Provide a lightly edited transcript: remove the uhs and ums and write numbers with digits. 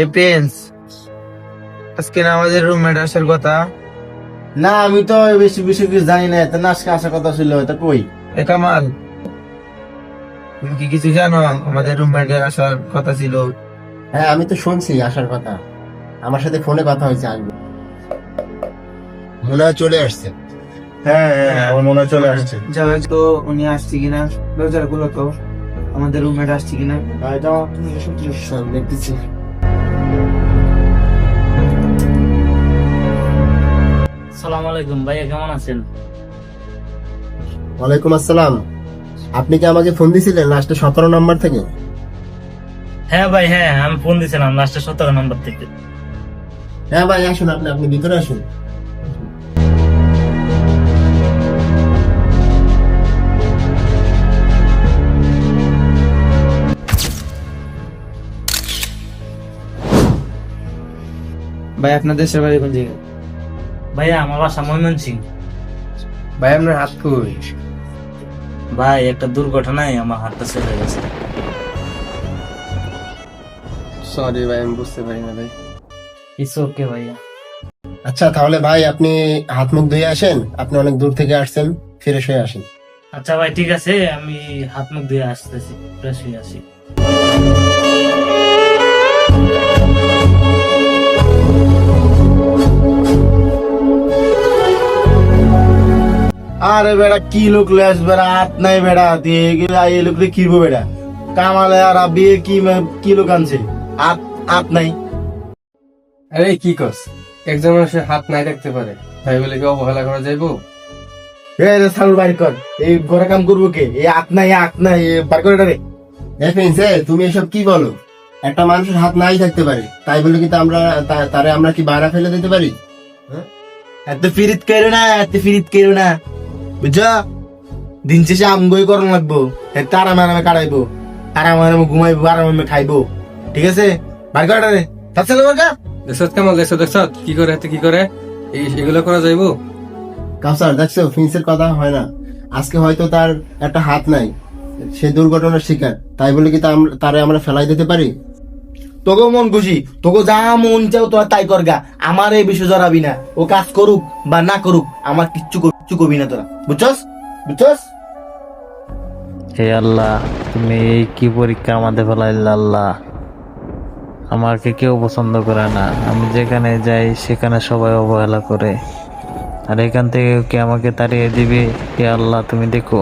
এই প্রিন্স, আজকে না আমাদের রুমমেট আসার কথা। না, আমি তো বেশি বেশি কিছু জানি না। তা আজকে আসার কথা ছিল, এটা কই? এ কামাল, তুমি কি কিছু জানো? আমাদের রুমমেটের আসার কথা ছিল। হ্যাঁ, আমি তো শুনছি আসার কথা। আমার সাথে ফোনে কথা হয়েছে, আসবে মনে হয় চলে আসছে। হ্যাঁ হ্যাঁ, আমার মনে হয় চলে আসছে। যাবে তো, উনি আসছে কিনা দরজার গুলো তো, আমাদের রুমমেট আসছে কিনা। এটা দেখতেছি। সালাম আলাইকুম ভাইয়া, কেমন আছেন? ওয়ালাইকুম আসসালাম। আপনি কি আমাকে ফোন দিছিলেন লাস্টে 17 নাম্বার থেকে? হ্যাঁ ভাই, হ্যাঁ আমি ফোন দিয়েছিলাম লাস্টে 17 নম্বর থেকে। হ্যাঁ ভাই, আসুন, আপনি ভিতরে আসুন। ভাই আপনার দেশের বাড়ি কোন জায়গায়? ভাইয়া আমার বাসা ময়মনসিং। ভাই আপনার হাত কই? ভাই একটা দুর্ঘটনায় আমার হাতটা চলে গেছে। সরি ভাই, আমি বুঝতে পারি না ভাই। ইটস ওকে ভাইয়া। আচ্ছা, তাহলে ভাই আপনি হাত মুখ ধুয়ে আসেন। আপনি অনেক দূর থেকে আসছেন, ফ্রেশ হয়ে আসেন। আচ্ছা ভাই ঠিক আছে, আমি হাত মুখ ধুয়ে আসতেছি, ফ্রেশ হয়ে আসি। আরে বেড়া, কি লোক লেস বেড়া, হাত নাই বেড়া, দিয়ে গেলে এই লোক কিরবো বেড়া। কামালে আর বিয়ে কি লোক আনছে, হাত নাই। আরে কি করছ? একজন মানুষের হাত নাই রাখতে পারে, তাই বলে কি অবহেলা করা যাইবো? সালুর বাইর কর, এই ঘরে কাম করবো কে? এই হাত নাই বার করে রে। তুমি এসব কি বলো? একটা মানুষের হাত নাই থাকতে পারে, তাই বলে কিন্তু তারে আমরা কি বাইরে ফেলে দিতে পারি? এত ফিরিত করো না বুঝছো? দিন শেষে আমগই করন লাগবো, এত আরামে কাটাইবো, আরামে ঘুমাইবো, আরামে খাইবো, ঠিক আছে? বার করে রে, তাছাড়া দেখছত কেমন দেখছত কি করে হাতে কি করে, এগুলো করা যাইবো? কাউসার, দেখছো ফিন্সের কথা হয় না। আজকে হয়তো তার একটা হাত নাই, সে দুর্ঘটনার শিকার, তাই বলে কি তারে আমরা ফেলাই দিতে পারি? তোকে মন খুশি, তোকে যা মন চাও তো তাই করগা, আমার এই বিষয় জড়াবি না। ও কাজ করুক বা না করুক, আমার কিচ্ছু করবি না তোরা, বুঝছস? হে আল্লাহ, তুমি এই কি পরীক্ষা আমাদের ফেলাইলে আল্লাহ। আমাকে কেউ পছন্দ করে না, আমি যেখানে যাই সেখানে সবাই অবহেলা করে, আর এখান থেকে কে আমাকে তাড়িয়ে দিবে? হে আল্লাহ তুমি দেখো।